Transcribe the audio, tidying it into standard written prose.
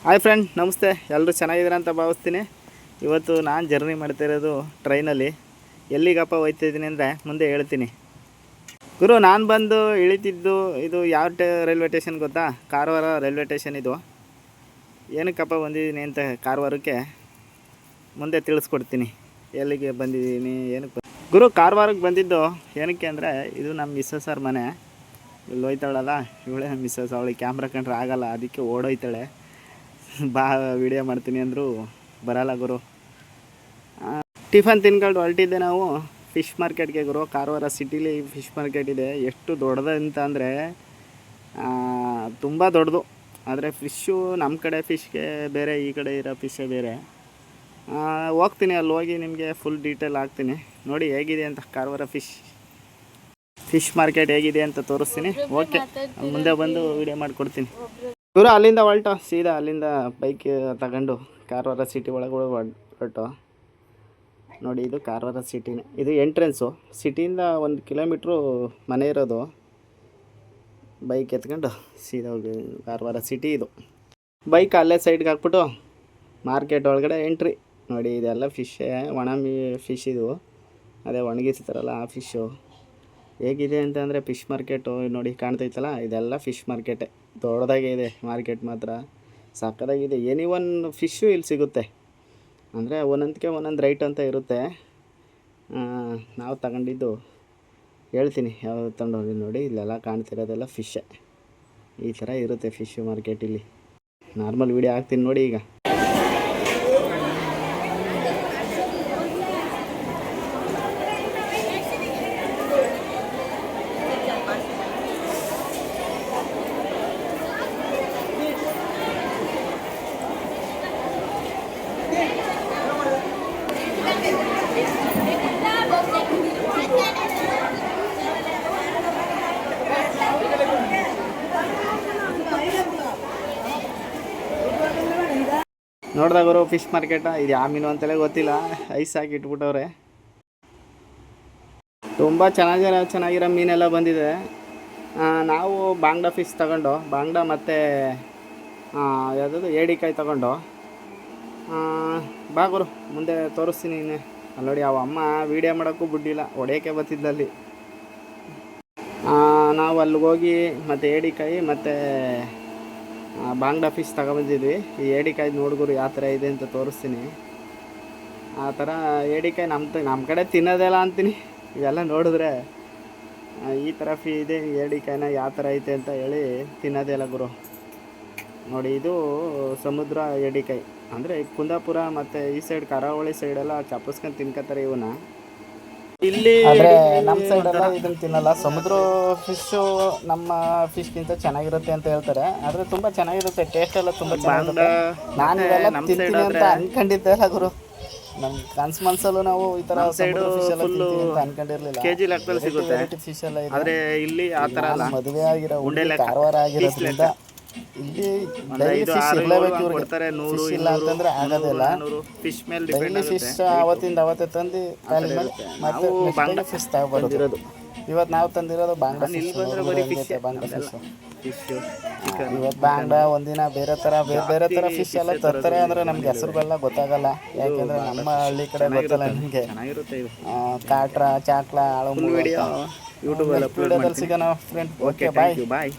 Hi friend, ನಮಸ್ತೆ. ಎಲ್ಲರೂ ಚೆನ್ನಾಗಿದ್ದೀರ ಅಂತ ಭಾವಿಸ್ತೀನಿ. ಇವತ್ತು ನಾನು ಜರ್ನಿ ಮಾಡ್ತಾಯಿರೋದು ಟ್ರೈನಲ್ಲಿ. ಎಲ್ಲಿಗಪ್ಪ ಹೋಗ್ತಾಯಿದ್ದೀನಿ ಅಂದರೆ ಮುಂದೆ ಹೇಳ್ತೀನಿ. ಗುರು, ನಾನು ಬಂದು ಇಳಿತಿದ್ದು ಇದು ಯಾವ ರೈಲ್ವೆ ಸ್ಟೇಷನ್ ಗೊತ್ತಾ? Karwar railway station. ಇದು ಏನಕ್ಕಪ್ಪ ಬಂದಿದ್ದೀನಿ ಅಂತ ಕಾರವಾರಕ್ಕೆ ಮುಂದೆ ತಿಳಿಸ್ಕೊಡ್ತೀನಿ. ಎಲ್ಲಿಗೆ ಬಂದಿದ್ದೀನಿ, ಏನಕ್ಕೆ ಗುರು ಕಾರವಾರಕ್ಕೆ ಬಂದಿದ್ದು ಏನಕ್ಕೆ ಅಂದರೆ, ಇದು ನಮ್ಮ ಮಿಸ್ಸಸ್ ಅವ್ರ ಮನೆ. ಇಲ್ಲಿ ಹೋಯ್ತಾಳಲ್ಲ ಇವಳೇ ನಮ್ಮ ಮಿಸ್ಸಸ್. ಅವಳಿಗೆ ಕ್ಯಾಮ್ರಾ ಕಂಡ್ರೆ ಆಗಲ್ಲ, ಅದಕ್ಕೆ ಓಡೋಯ್ತಾಳೆ. ಬಾ ವಿಡಿಯೋ ಮಾಡ್ತೀನಿ ಅಂದರು ಬರಲ್ಲ ಗುರು. ಟಿಫನ್ ತಿನ್ಕೊಂಡು ಹೊರಟಿದ್ದೆ ನಾವು ಫಿಶ್ ಮಾರ್ಕೆಟ್ಗೆ ಗುರು. ಕಾರವಾರ ಸಿಟಿಲಿ ಫಿಶ್ ಮಾರ್ಕೆಟ್ ಇದೆ. ಎಷ್ಟು ದೊಡ್ಡದು ಅಂತ ಅಂದರೆ ತುಂಬ ದೊಡ್ಡದು. ಆದರೆ ಫಿಶ್ಶು ನಮ್ಮ ಕಡೆ ಫಿಶ್ಗೆ ಬೇರೆ, ಈ ಕಡೆ ಇರೋ ಫಿಶ್ಶೇ ಬೇರೆ. ಹೋಗ್ತೀನಿ, ಅಲ್ಲಿ ಹೋಗಿ ನಿಮಗೆ ಫುಲ್ ಡೀಟೇಲ್ ಹಾಕ್ತೀನಿ. ನೋಡಿ ಹೇಗಿದೆ ಅಂತ ಕಾರವಾರ ಫಿಶ್ ಮಾರ್ಕೆಟ್ ಹೇಗಿದೆ ಅಂತ ತೋರಿಸ್ತೀನಿ. ಓಕೆ, ಮುಂದೆ ಬಂದು ವಿಡಿಯೋ ಮಾಡಿಕೊಡ್ತೀನಿ. ಇವರು ಅಲ್ಲಿಂದ ಹೊರಟು ಸೀದಾ ಅಲ್ಲಿಂದ ಬೈಕ್ ತಗೊಂಡು ಕಾರವಾರ ಸಿಟಿ ಒಳಗೆ ಹೊರಟು. ನೋಡಿ, ಇದು ಕಾರವಾರ ಸಿಟಿನೇ. ಇದು ಎಂಟ್ರೆನ್ಸು. ಸಿಟಿಯಿಂದ 1 ಕಿಲೋಮೀಟ್ರು ಮನೆ ಇರೋದು. ಬೈಕ್ ಎತ್ಕೊಂಡು ಸೀದಾ ಹೋಗಿ ಕಾರವಾರ ಸಿಟಿ. ಇದು ಬೈಕ್ ಅಲ್ಲೇ ಸೈಡ್ಗೆ ಹಾಕ್ಬಿಟ್ಟು ಮಾರ್ಕೆಟ್ ಒಳಗಡೆ ಎಂಟ್ರಿ. ನೋಡಿ, ಇದೆಲ್ಲ ಫಿಶ್ಶೇ, ಫಿಶ್ ಇದು. ಅದೇ ಒಣಗಿಸ್ತಾರಲ್ಲ ಆ ಫಿಶ್ಶು. ಹೇಗಿದೆ ಅಂತಂದರೆ ಫಿಶ್ ಮಾರ್ಕೆಟು ನೋಡಿ ಕಾಣ್ತೈತಲ್ಲ, ಇದೆಲ್ಲ ಫಿಶ್ ಮಾರ್ಕೆಟೇ. ದೊಡ್ಡದಾಗೆ ಇದೆ ಮಾರ್ಕೆಟ್, ಮಾತ್ರ ಸಕ್ಕದಾಗಿದೆ. ಎನಿ ಒನ್ ಫಿಶ್ಶು ಇಲ್ಲಿ ಸಿಗುತ್ತೆ. ಅಂದರೆ ಒಂದೊಂದಕ್ಕೆ ಒಂದೊಂದು ರೈಟ್ ಅಂತ ಇರುತ್ತೆ. ನಾವು ತಗೊಂಡಿದ್ದು ಹೇಳ್ತೀನಿ ಯಾವ್ದು ತಗೊಂಡೋಗಿ. ನೋಡಿ, ಇಲ್ಲೆಲ್ಲ ಕಾಣ್ತಿರೋದೆಲ್ಲ ಫಿಶ್ಶೇ. ಈ ಥರ ಇರುತ್ತೆ ಫಿಶ್ ಮಾರ್ಕೆಟ್ ಇಲ್ಲಿ. ನಾರ್ಮಲ್ ವೀಡಿಯೋ ಹಾಕ್ತೀನಿ ನೋಡಿ. ಈಗ ನೋಡಿದಾಗರು ಫಿಶ್ ಮಾರ್ಕೆಟ. ಇದು ಯಾವ ಮೀನು ಅಂತಲೇ ಗೊತ್ತಿಲ್ಲ, ಐಸ್ ಹಾಕಿ ಇಟ್ಬಿಟ್ಟವ್ರೆ. ತುಂಬ ಚೆನ್ನಾಗಿರೋ ಮೀನೆಲ್ಲ ಬಂದಿದೆ. ನಾವು ಬಾಂಗ್ಡಾ ಫಿಶ್ ತಗೊಂಡು, ಬಾಂಗ್ಡಾ ಮತ್ತು ಯಾವುದಾದ್ರು ಏಡಿಕಾಯಿ ತಗೊಂಡು ಬಾಗುರು ಮುಂದೆ ತೋರಿಸ್ತೀನಿ. ಇನ್ನೇ ಅಲ್ಲಿ ನೋಡಿ, ಅವ ಅಮ್ಮ ವೀಡಿಯೋ ಮಾಡೋಕ್ಕೂ ಬಿಡ್ಡಿಲ್ಲ, ಹೊಡೆಯೋಕ್ಕೆ ಬರ್ತಿದ್ದಲ್ಲಿ. ನಾವು ಅಲ್ಲಿಗೆ ಹೋಗಿ ಮತ್ತು ಏಡಿಕಾಯಿ ಮತ್ತು ಬಾಂಗ್ಡಾ ಫಿಶ್ ತಗೊಬಂದಿದ್ವಿ. ಈ ಏಡಿಕಾಯಿ ನೋಡ್ಗುರು ಯಾವ ಥರ ಇದೆ ಅಂತ ತೋರಿಸ್ತೀನಿ. ಆ ಥರ ಏಡಿಕಾಯಿ ನಮ್ಮ ಕಡೆ ತಿನ್ನೋದಿಲ್ಲ ಅಂತೀನಿ. ಇವೆಲ್ಲ ನೋಡಿದ್ರೆ ಈ ಥರ ಇದೆ. ಏಡಿಕಾಯಿನ ಯಾವ ಥರ ಐತೆ ಅಂತ ಹೇಳಿ ತಿನ್ನೋದೇ ಇಲ್ಲ ಗುರು. ನೋಡಿ, ಇದು ಸಮುದ್ರ ಏಡಿಕಾಯಿ. ಅಂದರೆ ಕುಂದಾಪುರ ಮತ್ತು ಈ ಸೈಡ್ ಕರಾವಳಿ ಸೈಡೆಲ್ಲ ಚಪ್ಪಸ್ಕೊಂಡು ತಿನ್ಕೋತಾರೆ ಇವನ್ನ. ಇಲ್ಲಿ ನಮ್ಮ ಸೈಡೆಲ್ಲ ಇದನ್ನು ತಿನ್ನಲ್ಲ. ಸಮುದ್ರ ಫಿಶ್ಶು ನಮ್ಮ ಫಿಶ್ಗಿಂತ ಚೆನ್ನಾಗಿರುತ್ತೆ ಅಂತ ಹೇಳ್ತಾರೆ. ಆದರೆ ತುಂಬ ಚೆನ್ನಾಗಿರುತ್ತೆ, ಟೇಸ್ಟ್ ಎಲ್ಲ ತುಂಬ ಚೆನ್ನಾಗಿರುತ್ತೆ. ನಾನು ಇದೆಲ್ಲ ತಿಂತೀನಿ ಅಂತ ಅನ್ಕೊಂಡಿದ್ದೆ ಅಲ್ಲ ಗುರು. ನಮ್ಮ ಮನಸ್ಸಲ್ಲೂ ನಾವು ಈ ಥರ ಸೈಡು ಫಿಶ್ ಎಲ್ಲ ತಿಂತೀವಿ ಅಂತ ಅನ್ಕೊಂಡಿರ್ಲಿಲ್ಲ. ಕೆಜಿ ಲೆಕ್ಕದಲ್ಲಿ ಸಿಗುತ್ತೆ ಫಿಶ್ ಎಲ್ಲ ಇದೆ. ಆದರೆ ಇಲ್ಲಿ ಆ ಥರ ಮದುವೆ ಆಗಿರೋ ಕಾರವಾರ ಆಗಿರೋದ್ರಿಂದ ಇಲ್ಲಿ ಡೈಲಿ ಫಿಶ್ ಇರಲೇಬೇಕು ಇವ್ರಿಗೆ. ಫಿಶ್ ಇಲ್ಲ ಅಂತಂದ್ರೆ ಆಗೋದಿಲ್ಲ. ಡೈಲಿ ಫಿಶ್ ಅವತ್ತಿಂದ ಅವತ್ತೇ ತಂದು ಖಾಲಿ ಮಾಡಿ ಮತ್ತೆ ಫಿಶ್ ತಗೊಬರೋದು. ಇವತ್ತು ನಾವು ತಂದಿರೋದು ಬಾಂಗ್ಡಾ ಫಿಶ್. ಬಾಂಗ್ಡಾ ಫಿಶ್ ಇವತ್ತು ಬಾಂಗ್ಡಾ, ಒಂದಿನ ಬೇರೆ ಥರ ಫಿಶ್ ಎಲ್ಲ ತರ್ತಾರೆ. ಅಂದರೆ ನಮ್ಗೆ ಹೆಸರುಗಳೆಲ್ಲ ಗೊತ್ತಾಗಲ್ಲ, ಯಾಕೆಂದರೆ ನಮ್ಮ ಹಳ್ಳಿ ಕಡೆ ಗೊತ್ತಲ್ಲ ನಿಮಗೆ. ಕಾಟ್ರ, ಚಾಟ್ಲ, ಆಳು ಯೂಟ್ಯೂಬಲ್ಲಿ ಸಿಗೋಣ ಫ್ರೆಂಡ್. ಓಕೆ, ಬಾಯ್.